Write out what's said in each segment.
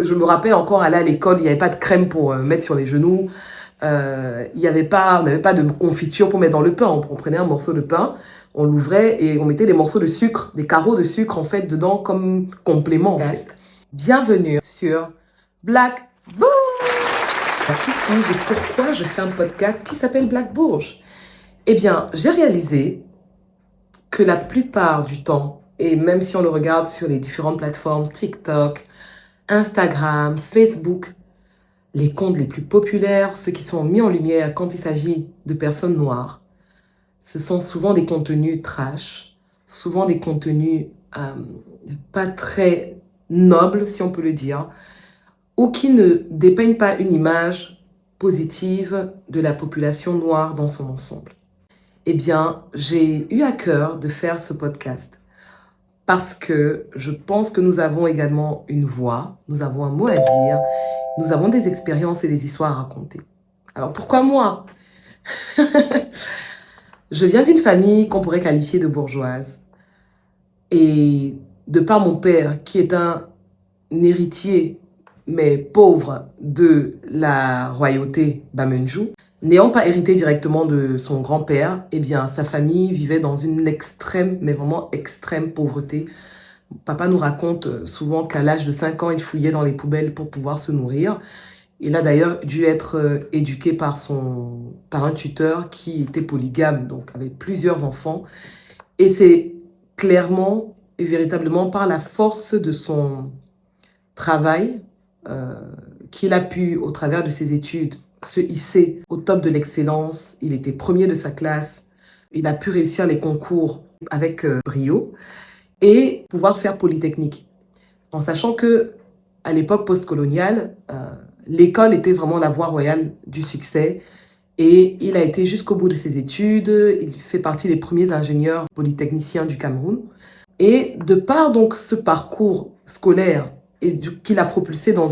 Je me rappelle encore aller à l'école, il n'y avait pas de crème pour mettre sur les genoux. On n'avait pas de confiture pour mettre dans le pain. On prenait un morceau de pain, on l'ouvrait et on mettait des morceaux de sucre, des carreaux de sucre en fait dedans comme complément en fait. Bienvenue sur Black Bourge. Qui suis-je et pourquoi je fais un podcast qui s'appelle Black Bourge? Eh bien, j'ai réalisé que la plupart du temps, et même si on le regarde sur les différentes plateformes TikTok, Instagram, Facebook, les comptes les plus populaires, ceux qui sont mis en lumière quand il s'agit de personnes noires, ce sont souvent des contenus trash, souvent des contenus pas très nobles, si on peut le dire, ou qui ne dépeignent pas une image positive de la population noire dans son ensemble. Eh bien, j'ai eu à cœur de faire ce podcast parce que je pense que nous avons également une voix, nous avons un mot à dire, nous avons des expériences et des histoires à raconter. Alors pourquoi moi? Je viens d'une famille qu'on pourrait qualifier de bourgeoise. Et de par mon père, qui est un héritier, mais pauvre, de la royauté Bamenju, n'ayant pas hérité directement de son grand-père, eh bien, sa famille vivait dans une extrême, mais vraiment extrême pauvreté. Papa nous raconte souvent qu'à l'âge de 5 ans, il fouillait dans les poubelles pour pouvoir se nourrir. Il a d'ailleurs dû être éduqué par un tuteur qui était polygame, donc avec plusieurs enfants. Et c'est clairement et véritablement par la force de son travail qu'il a pu, au travers de ses études, se hisser au top de l'excellence. Il était premier de sa classe. Il a pu réussir les concours avec brio et pouvoir faire Polytechnique. En sachant que à l'époque postcoloniale, l'école était vraiment la voie royale du succès et il a été jusqu'au bout de ses études. Il fait partie des premiers ingénieurs polytechniciens du Cameroun. Et de par donc ce parcours scolaire et qu'il a propulsé dans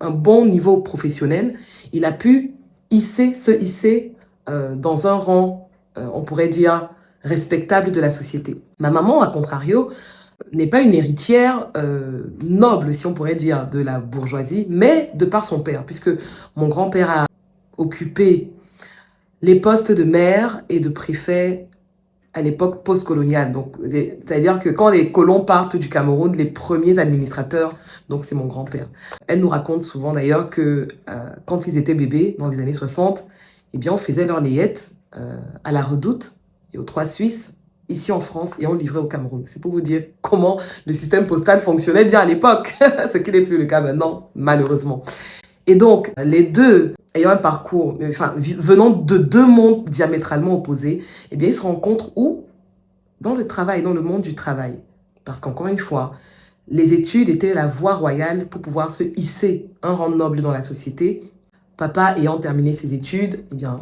un bon niveau professionnel, il a pu se hisser dans un rang, on pourrait dire, respectable de la société. Ma maman, à contrario, n'est pas une héritière noble, si on pourrait dire, de la bourgeoisie, mais de par son père, puisque mon grand-père a occupé les postes de maire et de préfet à l'époque postcoloniale. Donc, c'est-à-dire que quand les colons partent du Cameroun, les premiers administrateurs, donc c'est mon grand-père. Elle nous raconte souvent d'ailleurs que quand ils étaient bébés, dans les années 60, eh bien, on faisait leur layette à la Redoute et aux Trois Suisses, ici en France, et on livrait au Cameroun. C'est pour vous dire comment le système postal fonctionnait bien à l'époque, ce qui n'est plus le cas maintenant, malheureusement. Et donc, les deux ayant un parcours, venant de deux mondes diamétralement opposés, eh bien, ils se rencontrent où? Dans le travail, dans le monde du travail. Parce qu'encore une fois, les études étaient la voie royale pour pouvoir se hisser un rang noble dans la société. Papa, ayant terminé ses études, eh bien,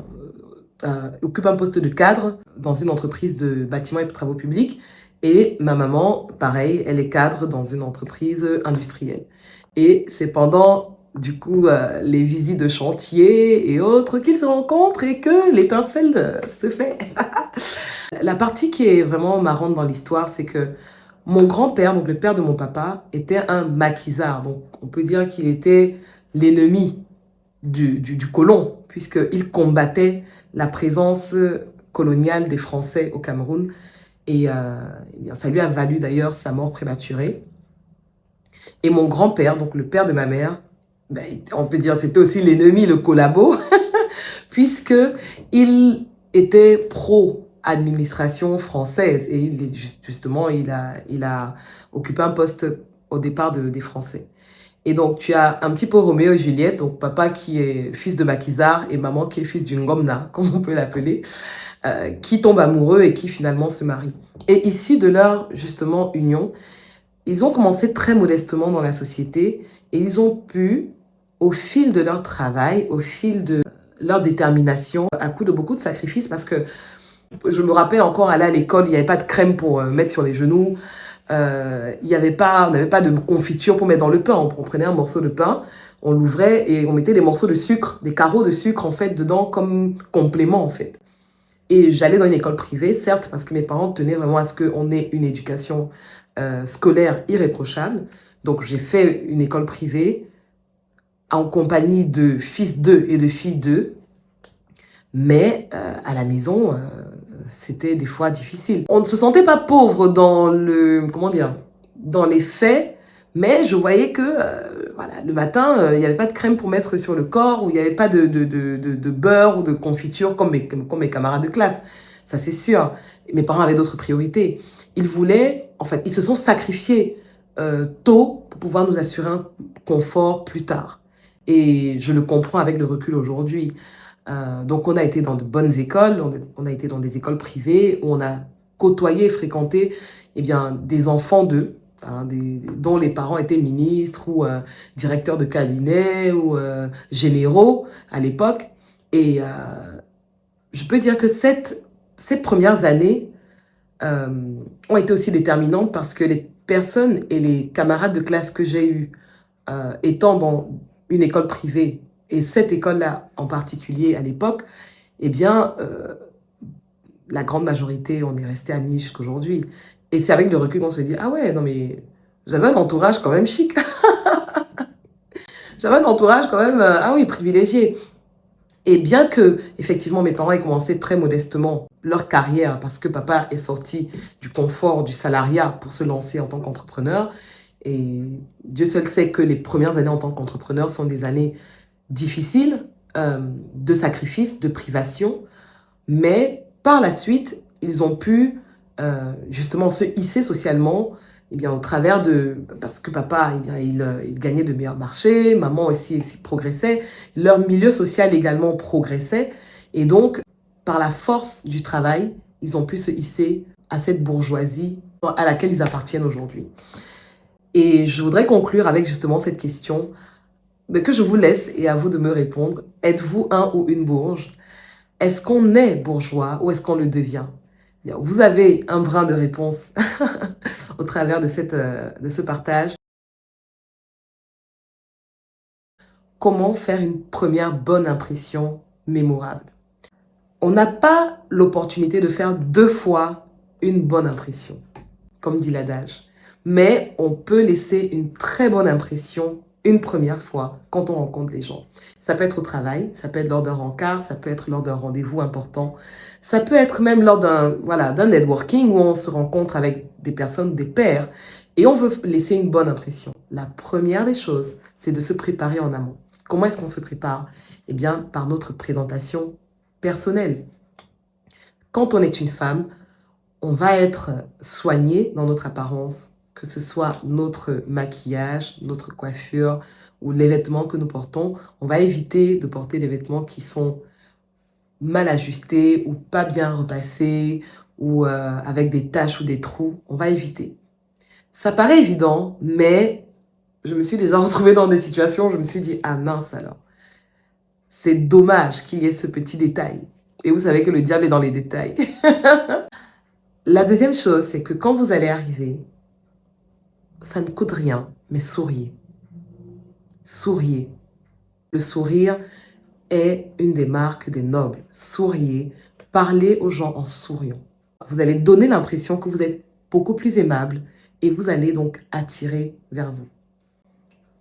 occupe un poste de cadre dans une entreprise de bâtiments et de travaux publics. Et ma maman, pareil, elle est cadre dans une entreprise industrielle. Et c'est pendant du coup, les visites de chantier et autres, qu'ils se rencontrent et que l'étincelle se fait. La partie qui est vraiment marrante dans l'histoire, c'est que mon grand-père, donc le père de mon papa, était un maquisard. Donc, on peut dire qu'il était l'ennemi du colon, puisqu'il combattait la présence coloniale des Français au Cameroun. Et eh bien, ça lui a valu d'ailleurs sa mort prématurée. Et mon grand-père, donc le père de ma mère, ben, on peut dire c'était aussi le collabo, puisqu'il était pro-administration française et justement il a occupé un poste au départ des Français. Et donc tu as un petit peu Roméo et Juliette, donc papa qui est fils de maquisard et maman qui est fils d'une ngomna, comme on peut l'appeler, qui tombent amoureux et qui finalement se marient. Et issus de leur justement union, ils ont commencé très modestement dans la société et ils ont pu, au fil de leur travail, au fil de leur détermination, à coup de beaucoup de sacrifices, parce que je me rappelle encore aller à l'école, il n'y avait pas de crème pour mettre sur les genoux, on n'avait pas de confiture pour mettre dans le pain. On prenait un morceau de pain, on l'ouvrait et on mettait des morceaux de sucre, des carreaux de sucre en fait dedans comme complément en fait. Et j'allais dans une école privée, certes, parce que mes parents tenaient vraiment à ce qu'on ait une éducation scolaire irréprochable. Donc, j'ai fait une école privée en compagnie de fils d'eux et de filles d'eux. Mais à la maison, c'était des fois difficile. On ne se sentait pas pauvre dans dans les faits, mais je voyais que voilà, le matin, il n'y avait pas de crème pour mettre sur le corps, ou il n'y avait pas de beurre ou de confiture comme mes camarades de classe. Ça, c'est sûr. Mes parents avaient d'autres priorités. Ils se sont sacrifiés tôt pour pouvoir nous assurer un confort plus tard. Et je le comprends avec le recul aujourd'hui. Donc, on a été dans de bonnes écoles, on a été dans des écoles privées où on a côtoyé et fréquenté des enfants d'eux, dont les parents étaient ministres ou directeurs de cabinet ou généraux à l'époque. Et je peux dire que ces premières années ont été aussi déterminantes parce que les personnes et les camarades de classe que j'ai eus étant dans une école privée, et cette école-là en particulier à l'époque, la grande majorité, on est resté amis jusqu'aujourd'hui. Et c'est avec le recul qu'on se dit, ah ouais, non mais j'avais un entourage quand même chic. J'avais un entourage quand même, ah oui, privilégié. Et bien que, effectivement, mes parents aient commencé très modestement leur carrière parce que papa est sorti du confort du salariat pour se lancer en tant qu'entrepreneur. Et Dieu seul sait que les premières années en tant qu'entrepreneur sont des années difficiles, de sacrifices, de privations. Mais par la suite, ils ont pu justement se hisser socialement au travers parce que papa, il gagnait de meilleurs marchés, maman aussi progressait, leur milieu social également progressait. Et donc, par la force du travail, ils ont pu se hisser à cette bourgeoisie à laquelle ils appartiennent aujourd'hui. Et je voudrais conclure avec justement cette question que je vous laisse et à vous de me répondre. Êtes-vous un ou une bourge? Est-ce qu'on est bourgeois ou est-ce qu'on le devient? Vous avez un brin de réponse au travers de ce partage. Comment faire une première bonne impression mémorable? On n'a pas l'opportunité de faire 2 fois une bonne impression, comme dit l'adage. Mais on peut laisser une très bonne impression une première fois quand on rencontre les gens. Ça peut être au travail, ça peut être lors d'un rencard, ça peut être lors d'un rendez-vous important, ça peut être même lors d'un networking où on se rencontre avec des personnes, des pairs, et on veut laisser une bonne impression. La première des choses, c'est de se préparer en amont. Comment est-ce qu'on se prépare? Eh bien, par notre présentation personnelle. Quand on est une femme, on va être soigné dans notre apparence, que ce soit notre maquillage, notre coiffure ou les vêtements que nous portons. On va éviter de porter des vêtements qui sont mal ajustés ou pas bien repassés ou avec des taches ou des trous. On va éviter. Ça paraît évident, mais je me suis déjà retrouvée dans des situations où je me suis dit, ah mince alors, c'est dommage qu'il y ait ce petit détail. Et vous savez que le diable est dans les détails. La deuxième chose, c'est que quand vous allez arriver, ça ne coûte rien, mais souriez. Souriez. Le sourire est une des marques des nobles. Souriez. Parlez aux gens en souriant. Vous allez donner l'impression que vous êtes beaucoup plus aimable et vous allez donc attirer vers vous.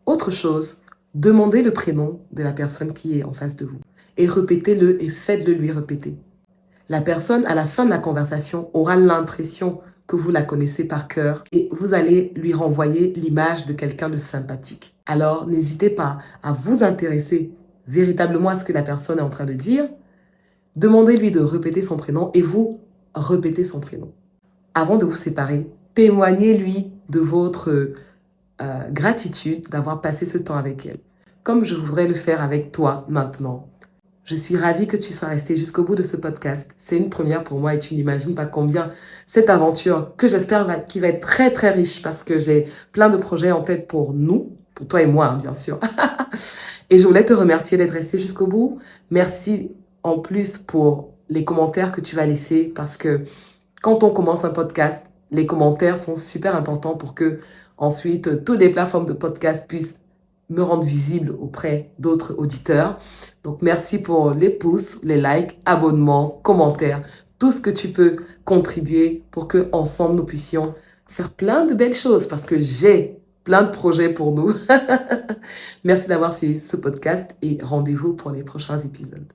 Autre chose, demandez le prénom de la personne qui est en face de vous et répétez-le et faites-le lui répéter. La personne, à la fin de la conversation, aura l'impression que vous la connaissez par cœur et vous allez lui renvoyer l'image de quelqu'un de sympathique. Alors, n'hésitez pas à vous intéresser véritablement à ce que la personne est en train de dire. Demandez-lui de répéter son prénom et vous répétez son prénom. Avant de vous séparer, témoignez-lui de votre gratitude d'avoir passé ce temps avec elle, comme je voudrais le faire avec toi maintenant. Je suis ravie que tu sois resté jusqu'au bout de ce podcast. C'est une première pour moi et tu n'imagines pas combien cette aventure, que j'espère qui va être très très riche parce que j'ai plein de projets en tête pour nous, pour toi et moi, hein, bien sûr. Et je voulais te remercier d'être resté jusqu'au bout. Merci en plus pour les commentaires que tu vas laisser parce que quand on commence un podcast, les commentaires sont super importants pour que ensuite toutes les plateformes de podcast puissent me rendre visible auprès d'autres auditeurs. Donc, merci pour les pouces, les likes, abonnements, commentaires, tout ce que tu peux contribuer pour que ensemble nous puissions faire plein de belles choses parce que j'ai plein de projets pour nous. Merci d'avoir suivi ce podcast et rendez-vous pour les prochains épisodes.